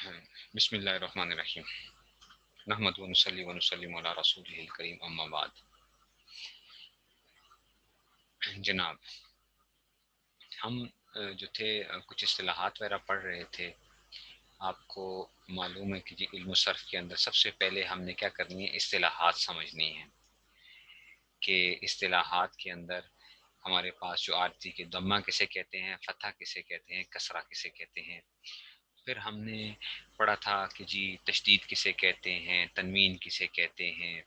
بسم اللہ الرحمن الرحیم نحمد و نصلی و نسلم علی رسولہ الکریم اما بعد. جناب ہم جو تھے کچھ اصطلاحات وغیرہ پڑھ رہے تھے. آپ کو معلوم ہے کہ جی علم صرف کے اندر سب سے پہلے ہم نے کیا کرنی ہے؟ اصطلاحات سمجھنی ہے کہ اصطلاحات کے اندر ہمارے پاس جو آرتی کے ضمہ کسے کہتے ہیں، فتح کسے کہتے ہیں، کسرہ کسے کہتے ہیں. پھر ہم نے پڑھا تھا کہ جی تشدید کسے کہتے ہیں، تنوین کسے کہتے ہیں.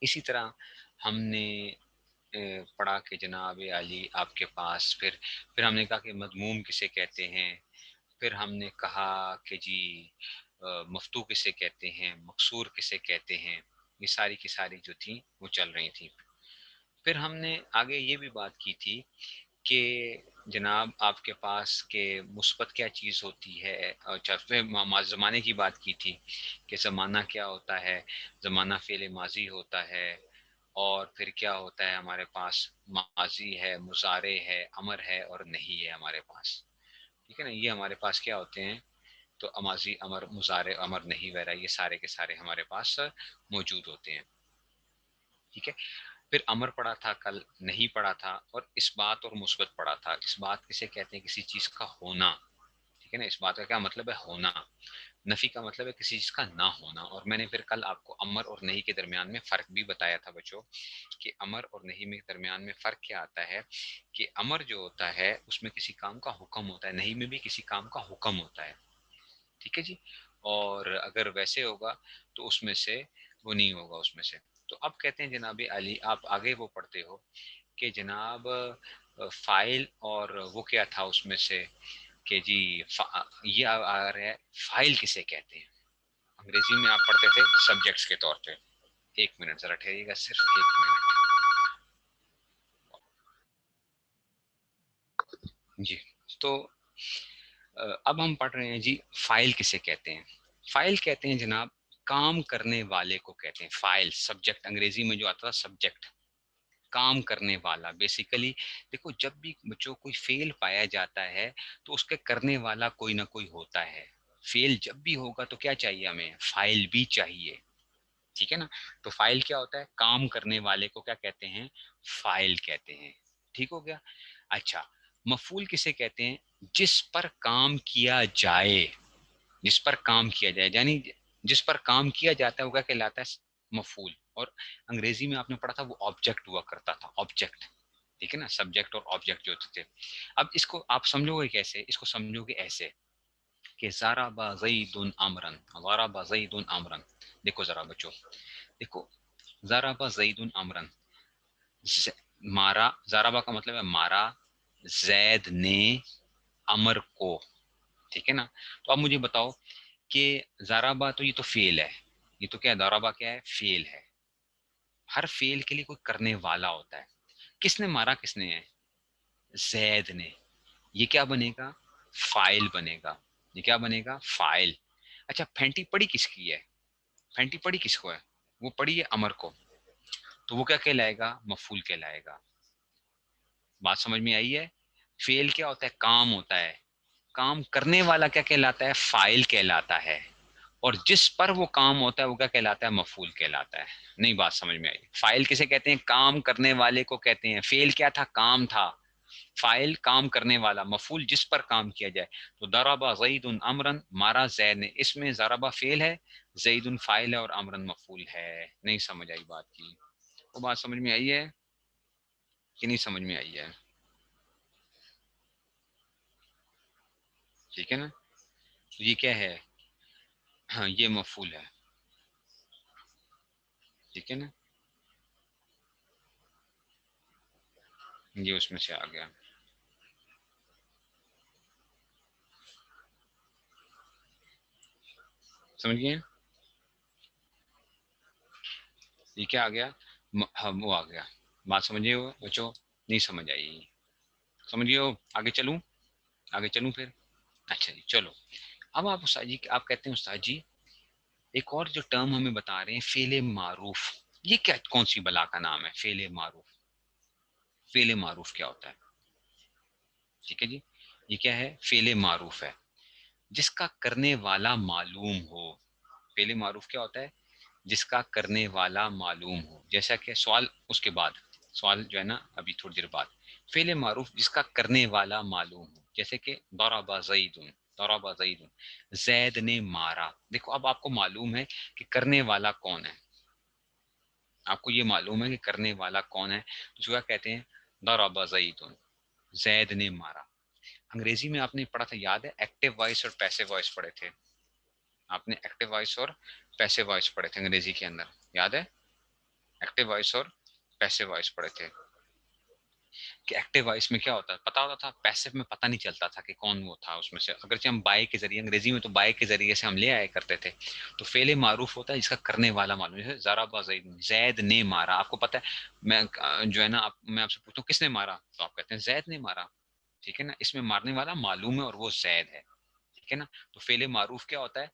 اسی طرح ہم نے پڑھا کہ جناب علی آپ کے پاس پھر ہم نے کہا کہ مضموم کسے کہتے ہیں. پھر ہم نے کہا کہ جی مفتوح کسے کہتے ہیں، مقصور کسے کہتے ہیں. یہ ساری کی ساری جو تھیں وہ چل رہی تھیں. پھر ہم نے آگے یہ بھی بات کی تھی کہ جناب آپ کے پاس کہ مثبت کیا چیز ہوتی ہے. اچھا پھر زمانے کی بات کی تھی کہ زمانہ کیا ہوتا ہے. زمانہ فعل ماضی ہوتا ہے، اور پھر کیا ہوتا ہے ہمارے پاس ماضی ہے، مضارع ہے، امر ہے اور نہیں ہے ہمارے پاس. ٹھیک ہے نا، یہ ہمارے پاس کیا ہوتے ہیں. تو ماضی، امر، مضارع، امر نہیں وغیرہ یہ سارے کے سارے ہمارے پاس موجود ہوتے ہیں. ٹھیک ہے. پھر امر پڑھا تھا کل، نہیں پڑھا تھا، اور اس بات اور مثبت پڑھا تھا. اس بات کسے کہتے ہیں؟ کسی چیز کا ہونا. ٹھیک ہے نا، اس بات کا کیا مطلب ہے؟ ہونا. نفی کا مطلب ہے کسی چیز کا نہ ہونا. اور میں نے پھر کل آپ کو امر اور نہیں کے درمیان میں فرق بھی بتایا تھا بچوں، کہ امر اور نہیں میں درمیان میں فرق کیا آتا ہے. کہ امر جو ہوتا ہے اس میں کسی کام کا حکم ہوتا ہے، نہیں میں بھی کسی کام کا حکم ہوتا ہے. ٹھیک ہے جی. اور اگر ویسے ہوگا تو اس میں سے وہ نہیں ہوگا اس میں سے. تو اب کہتے ہیں جناب علی آپ آگے وہ پڑھتے ہو کہ جناب فائل اور وہ کیا تھا اس میں سے کہ جی یہ آ رہا ہے فائل کسے کہتے ہیں. انگریزی میں آپ پڑھتے تھے سبجیکٹس کے طور پہ. ایک منٹ ذرا ٹھہریے گا، صرف ایک منٹ. جی تو اب ہم پڑھ رہے ہیں جی فائل کسے کہتے ہیں. فائل کہتے ہیں جناب کام کرنے والے کو کہتے ہیں. فائل سبجیکٹ، انگریزی میں جو آتا ہے سبجیکٹ، کام کرنے والا. بیسیکلی دیکھو جب بھی بچوں کوئی فعل پایا جاتا ہے تو اس کے کرنے والا کوئی نہ کوئی ہوتا ہے. فعل جب بھی ہوگا تو کیا چاہیے ہمیں؟ فائل بھی چاہیے. ٹھیک ہے نا. تو فائل کیا ہوتا ہے؟ کام کرنے والے کو کیا کہتے ہیں؟ فائل کہتے ہیں. ٹھیک ہو گیا. اچھا مفعول کسے کہتے ہیں؟ جس پر کام کیا جائے. جس پر کام کیا جائے یعنی جس پر کام کیا جاتا ہے وہ کیا کہلاتا ہے؟ مفعول. اور انگریزی میں آپ نے پڑھا تھا وہ آبجیکٹ ہوا کرتا تھا، آبجیکٹ. ٹھیک ہے نا، سبجیکٹ اور آبجیکٹ جو ہوتے تھے. اب اس کو آپ سمجھو گے کیسے؟ اس کو سمجھو گے ایسے کہ ضرب زید عمرا، ضرب زید عمرا. دیکھو ذرا بچو، دیکھو ضرب زید عمرا، مارا. ضربہ کا مطلب ہے مارا زید نے امر کو. ٹھیک ہے نا. تو اب مجھے بتاؤ کہ ضربہ تو یہ تو فعل ہے، یہ تو کیا ضربہ کیا ہے؟ فعل ہے. ہر فعل کے لیے کوئی کرنے والا ہوتا ہے. کس نے مارا؟ کس نے ہے؟ زید نے. یہ کیا بنے گا؟ فائل بنے گا. یہ کیا بنے گا؟ فائل. اچھا پھینٹی پڑی کس کی ہے؟ پھینٹی پڑی کس کو ہے؟ وہ پڑی ہے امر کو. تو وہ کیا کہلائے گا؟ مفعول کہلائے گا. بات سمجھ میں آئی ہے؟ فعل کیا ہوتا ہے؟ کام ہوتا ہے. کام کرنے والا کیا کہلاتا ہے؟ فائل کہلاتا ہے. اور جس پر وہ کام ہوتا ہے وہ کیا کہلاتا ہے؟ مفعول کہلاتا ہے. نہیں بات سمجھ میں آئی؟ فائل کسے کہتے ہیں؟ کام کرنے والے کو کہتے ہیں. فعل کیا تھا؟ کام تھا. فائل کام کرنے والا، مفعول جس پر کام کیا جائے. تو ضرب زید امرا، مارا زید نے. اس میں ضرب فعل ہے، زید فائل ہے اور امرا مفعول ہے. نہیں سمجھ آئی بات کی؟ وہ بات سمجھ میں آئی ہے کہ نہیں سمجھ میں آئی ہے؟ ٹھیک ہے نا. یہ کیا ہے؟ ہاں یہ مفعول ہے. ٹھیک ہے نا، یہ اس میں سے آ گیا. سمجھ گئے؟ یہ کیا آ گیا؟ وہ آ گیا. بات سمجھے ہو بچوں؟ نہیں سمجھ آئی؟ سمجھیے ہو؟ آگے چلوں؟ آگے چلوں پھر؟ اچھا جی چلو. اب آپ استاد جی، آپ کہتے ہیں استاد جی ایک اور جو ٹرم ہمیں بتا رہے ہیں فعل معروف. یہ کیا کون سی بلا کا نام ہے؟ فعل معروف. فعل معروف کیا ہوتا ہے؟ ٹھیک ہے جی، یہ کیا ہے؟ فعل معروف ہے. جس کا کرنے والا معلوم ہو. فعل معروف کیا ہوتا ہے؟ جس کا کرنے والا معلوم ہو. جیسا کہ سوال اس کے بعد، سوال جو ہے نا ابھی تھوڑی دیر بعد، فعل معروف جس کا کرنے والا معلوم ہو. جیسے کہ ضرب زید، ضرب زید، زید نے مارا. دیکھو اب آپ کو معلوم ہے کہ کرنے والا کون ہے، آپ کو یہ معلوم ہے کہ کرنے والا کون ہے، تو اس کو کیا کہتے ہیں؟ ضرب زید، زید نے مارا. انگریزی میں آپ نے پڑھا تھا، یاد ہے؟ ایکٹیو وائس اور پیسو وائس پڑھے تھے آپ نے، ایکٹیو وائس اور پیسو وائس پڑھے تھے انگریزی کے اندر، یاد ہے؟ ایکٹیو وائس اور پیسو وائس پڑھے تھے کہ ایکٹیو وائس میں کیا ہوتا ہے پتا ہوتا تھا، پیسو میں پتہ نہیں چلتا تھا کہ کون وہ تھا اس میں سے، اگرچہ ہم بائی کے ذریعے، انگریزی میں تو بائی کے ذریعے سے ہم لے آیا کرتے تھے. تو فعل معروف ہوتا ہے جس کا کرنے والا معلوم ہے. ضرب زید، زید نے مارا. آپ کو پتا ہے میں جو ہے نا میں آپ سے پوچھتا ہوں کس نے مارا، تو آپ کہتے ہیں زید نے مارا. ٹھیک ہے نا، اس میں مارنے والا معلوم ہے اور وہ زید ہے. ٹھیک ہے نا. تو فعل معروف کیا ہوتا ہے؟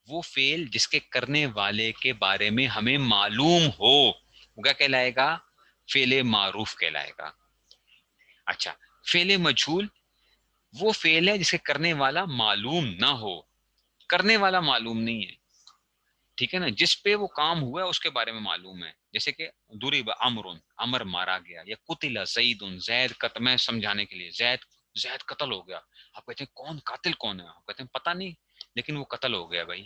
وہ فعل جس کے کرنے والے کے بارے میں ہمیں معلوم ہو، وہ کیا کہلائے گا؟ فعل معروف کہلائے گا. اچھا، فعل مجہول وہ فعل ہے جسے کرنے والا معلوم نہ ہو، کرنے والا معلوم نہیں ہے. ٹھیک ہے نا، جس پہ وہ کام ہوا ہے اس کے بارے میں معلوم ہے. جیسے کہ ضرب عمر، عمر مارا گیا، یا قتل زید، زید قتل، میں سمجھانے کے لیے زید، زید قتل ہو گیا. آپ کہتے ہیں کون قاتل کون ہے؟ آپ کہتے ہیں پتہ نہیں، لیکن وہ قتل ہو گیا بھائی،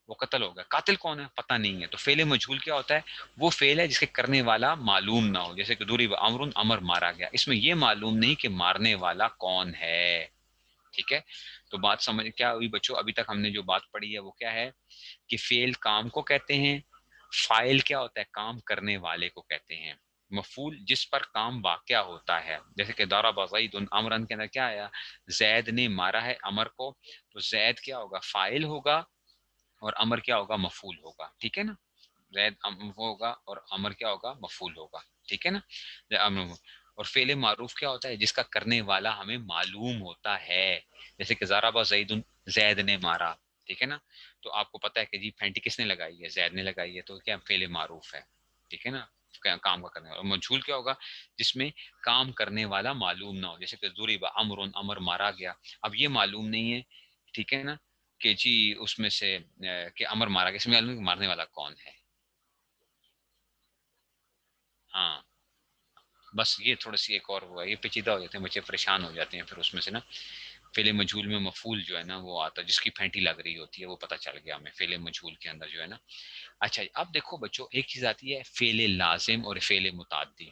وہ قتل ہو گیا. قاتل کون ہے پتہ نہیں ہے. تو فعل مجہول کیا ہوتا ہے؟ وہ فعل ہے جس کے کرنے والا معلوم نہ ہو. جیسے کہ ضرب عمر، عمر مارا گیا، اس میں یہ معلوم نہیں کہ مارنے والا کون ہے. ٹھیک ہے. تو بات سمجھ کیا ہوئی بچوں؟ ابھی تک ہم نے جو بات پڑھی ہے وہ کیا ہے کہ فعل کام کو کہتے ہیں، فاعل کیا ہوتا ہے؟ کام کرنے والے کو کہتے ہیں. مفعول جس پر کام واقع ہوتا ہے. جیسے کہ ضرب زید عمرا کے اندر کیا آیا؟ زید نے مارا ہے عمر کو. تو زید کیا ہوگا؟ فاعل ہوگا، اور امر کیا ہوگا؟ مفعول ہوگا. ٹھیک ہے نا، زید وہ ہوگا اور امر کیا ہوگا؟ مفعول ہوگا. ٹھیک ہے نا. اور فعل معروف کیا ہوتا ہے؟ جس کا کرنے والا ہمیں معلوم ہوتا ہے. جیسے کہ ضرب زید، زید نے مارا. ٹھیک ہے نا. تو آپ کو پتا ہے کہ جی پھینٹی کس نے لگائی ہے؟ زید نے لگائی ہے. تو کیا فعل معروف ہے. ٹھیک ہے نا، کام کا کرنے والا. اور مجھول کیا ہوگا؟ جس میں کام کرنے والا معلوم نہ ہو. جیسے کہ ضرب عمر، عمر مارا گیا. اب یہ معلوم نہیں ہے، ٹھیک ہے نا، کہ جی اس میں سے کہ امر مارا گیا، اس میں معلوم ہے کہ مارنے والا کون ہے. ہاں، بس یہ تھوڑا سی ایک اور ہوا، یہ پیچیدہ ہو جاتے ہیں بچے، پریشان ہو جاتے ہیں پھر اس میں سے نا. فعل مجہول میں مفعول جو ہے نا وہ آتا ہے، جس کی پھینٹی لگ رہی ہوتی ہے، وہ پتہ چل گیا ہمیں فعل مجہول کے اندر جو ہے نا. اچھا اب دیکھو بچوں، ایک چیز آتی ہے فعل لازم اور فعل متعدی.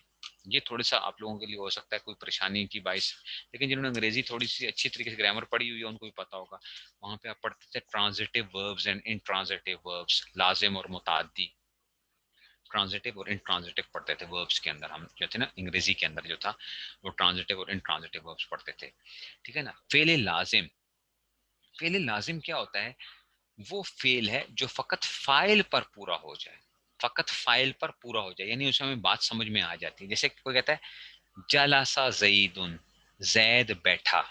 یہ تھوڑا سا آپ لوگوں کے لیے ہو سکتا ہے کوئی پریشانی کی باعث، لیکن جنہوں نے انگریزی تھوڑی سی اچھی طریقے سے گرامر پڑھی ہوئی ہے ان کو بھی پتا ہوگا. وہاں پہ آپ پڑھتے تھے ٹرانزٹیو وربز اینڈ انٹرانزٹیو وربز، لازم اور متعدی. ٹرانزٹیو اور انٹرانزٹیو پڑھتے تھے وربز کے اندر، ہم جو تھے نا انگریزی کے اندر جو تھا وہ ٹرانزٹیو اور انٹرانزٹیو وربز پڑھتے تھے. ٹھیک ہے نا. فعل لازم، فعل لازم کیا ہوتا ہے؟ وہ فعل ہے جو فقط فاعل پر پورا ہو جائے، فقط فاعل پر پورا ہو جائے، یعنی اس میں ہمیں بات سمجھ میں آ جاتی ہے. جیسے کوئی کہتا ہے جلسا زیدن، زید بیٹھا،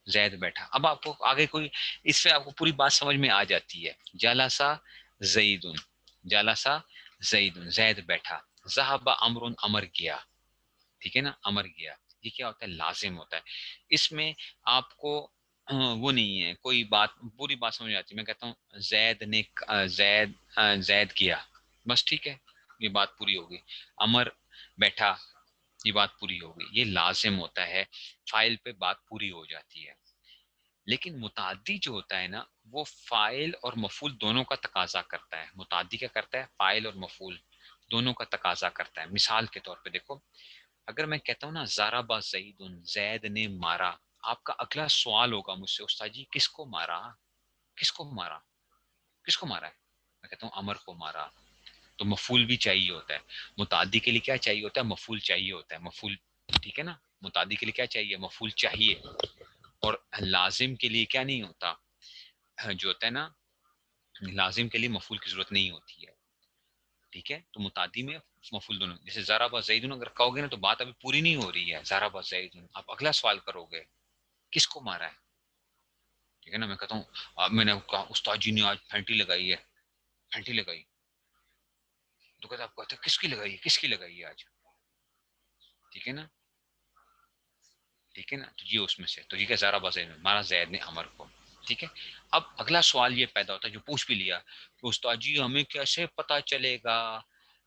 زید بیٹھا. اب آپ کو آگے کوئی اس سے آپ کو پوری بات سمجھ میں آ جاتی ہے. جلسا زیدن، جلسا زیدن، زید بیٹھا. ذهب عمرو، امر گیا. ٹھیک ہے نا، امر گیا. یہ کیا ہوتا ہے؟ لازم ہوتا ہے. اس میں آپ کو وہ نہیں ہے کوئی بات، پوری بات سمجھ آتی ہے. میں کہتا ہوں زید نے زید زید کیا، بس ٹھیک ہے، یہ بات پوری ہوگی. امر بیٹھا، یہ بات پوری ہوگی. یہ لازم ہوتا ہے، فائل پہ بات پوری ہو جاتی ہے. لیکن متعدی جو ہوتا ہے نا، وہ فاعل اور مفعول دونوں کا تقاضا کرتا ہے. متعدی کیا کرتا ہے؟ فاعل اور مفعول دونوں کا تقاضا کرتا ہے. مثال کے طور پہ دیکھو، اگر میں کہتا ہوں نا ضرب زید، زید نے مارا، آپ کا اگلا سوال ہوگا مجھ سے، استاد جی کس کو مارا؟ کس کو مارا؟ کس کو مارا ہے؟ میں کہتا ہوں امر کو مارا. تو مفعول بھی چاہیے ہوتا ہے. متعدی کے لیے کیا چاہیے ہوتا ہے؟ مفعول چاہیے ہوتا ہے، مفعول. ٹھیک ہے نا. متعدی کے لیے کیا چاہیے؟ مفعول چاہیے. اور لازم کے لیے کیا نہیں ہوتا؟ جو ہوتا ہے نا، لازم کے لیے مفعول کی ضرورت نہیں ہوتی ہے. ٹھیک ہے. تو متعدی میں مفعول دونوں. جیسے ضرب زید، اگر کہو گے نا تو بات ابھی پوری نہیں ہو رہی ہے. ضرب زید، آپ اگلا سوال کرو گے کس کو مارا ہے. ٹھیک ہے نا. میں کہتا ہوں میں نے کہا استاد جی نے آج پھینٹی لگائی ہے، پھینٹی لگائی. تو کہتا آپ کہتے کس کی لگائی ہے، کس کی لگائی ہے آج. ٹھیک ہے نا. ٹھیک ہے نا. تو یہ اس میں سے تو یہ کہ ضرب زید، مارا زید نے امر کو. ٹھیک ہے. اب اگلا سوال یہ پیدا ہوتا ہے جو پوچھ بھی لیا کہ استاد جی ہمیں کیسے پتا چلے گا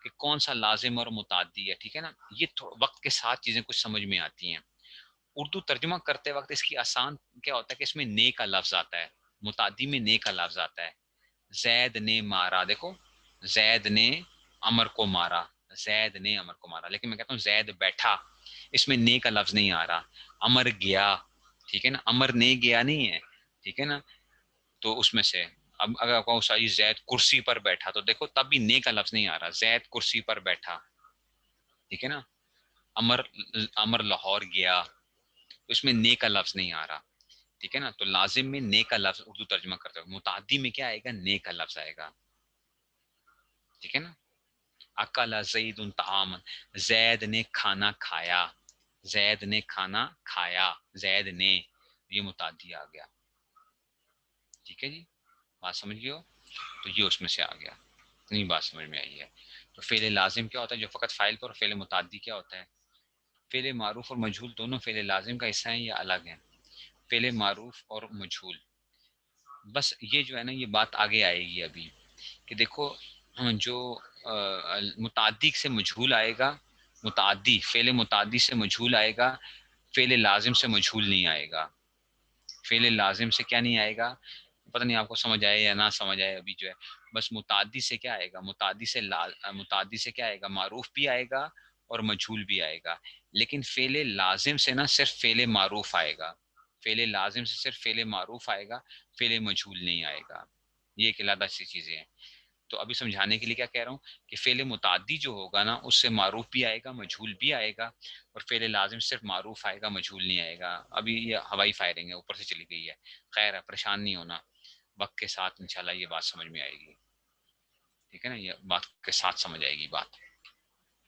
کہ کون سا لازم اور متعدی ہے. ٹھیک ہے نا, یہ وقت کے ساتھ چیزیں کچھ سمجھ میں آتی ہیں. اردو ترجمہ کرتے وقت اس کی آسان کیا ہوتا ہے کہ اس میں نے کا لفظ آتا ہے, متعدی میں نے کا لفظ آتا ہے. زید نے مارا, دیکھو زید نے امر کو مارا, زید نے امر کو مارا. لیکن میں کہتا ہوں زید بیٹھا, اس میں نے کا لفظ نہیں آ رہا. امر گیا, ٹھیک ہے نا, امر نے گیا نہیں ہے, ٹھیک ہے نا. تو اس میں سے اب اگر کہوں ساری زید کرسی پر بیٹھا, تو دیکھو تب بھی نے کا لفظ نہیں آ رہا, زید کرسی پر بیٹھا, ٹھیک ہے نا. امر, امر لاہور گیا, تو اس میں نے کا لفظ نہیں آ رہا, ٹھیک ہے نا. تو لازم میں نے کا لفظ اردو ترجمہ کرتے ہو, متعدی میں کیا آئے گا, نے کا لفظ آئے گا, ٹھیک ہے نا. اکل زید طعاما, زید نے کھانا کھایا, زید نے کھانا کھایا, زید نے, یہ متعدی آ گیا. ٹھیک ہے جی, بات سمجھ گئے ہو. تو یہ اس میں سے آ گیا, اتنی بات سمجھ میں آئی ہے. تو فعل لازم کیا ہوتا ہے جو فقط فاعل پر, اور فعل متعدی کیا ہوتا ہے. فعل معروف اور مجہول دونوں فعل لازم کا حصہ ہیں یا الگ ہیں. فعل معروف اور مجہول, بس یہ جو ہے نا یہ بات آگے آئے گی ابھی کہ دیکھو جو متعدی سے مجہول آئے گا, متعدی فعل متعدی سے مجہول آئے گا, فعل لازم سے مجہول نہیں آئے گا. فعل لازم سے کیا نہیں آئے گا, پتہ نہیں آپ کو سمجھ آئے یا نہ سمجھ آئے ابھی جو ہے. بس متعدی سے کیا آئے گا, متعدی سے کیا آئے گا, معروف بھی آئے گا اور مجہول بھی آئے گا. لیکن فعل لازم سے نا صرف فعل معروف آئے گا, فعل لازم سے صرف فعل معروف آئے گا, فعل مجہول نہیں آئے گا. یہ ایک علیحدہ سی چیزیں ہیں. تو ابھی سمجھانے کے لیے کیا کہہ رہا ہوں کہ فعل متعدی جو ہوگا نا اس سے معروف بھی آئے گا, مجہول بھی آئے گا, اور فعل لازم صرف معروف آئے گا, مجہول نہیں آئے گا. ابھی یہ ہوائی فائرنگ ہے, اوپر سے چلی گئی ہے. خیر ہے, پریشان نہیں ہونا, وقت کے ساتھ انشاءاللہ یہ بات سمجھ میں آئے گی. ٹھیک ہے نا, یہ بات کے ساتھ سمجھ آئے گی بات,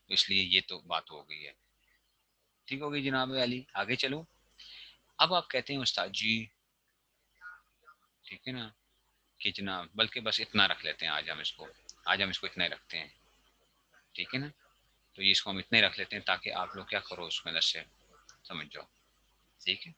تو اس لیے یہ تو بات ہو گئی ہے. ٹھیک ہو گئی جناب علی, آگے چلو. اب آپ کہتے ہیں استاد جی, ٹھیک ہے نا, کہ جناب بلکہ بس اتنا رکھ لیتے ہیں, آج ہم اس کو اتنا ہی رکھتے ہیں, ٹھیک ہے نا. تو یہ اس کو ہم اتنے رکھ لیتے ہیں تاکہ آپ لوگ کیا کرو اس میں اندر سے سمجھ جاؤ, ٹھیک ہے.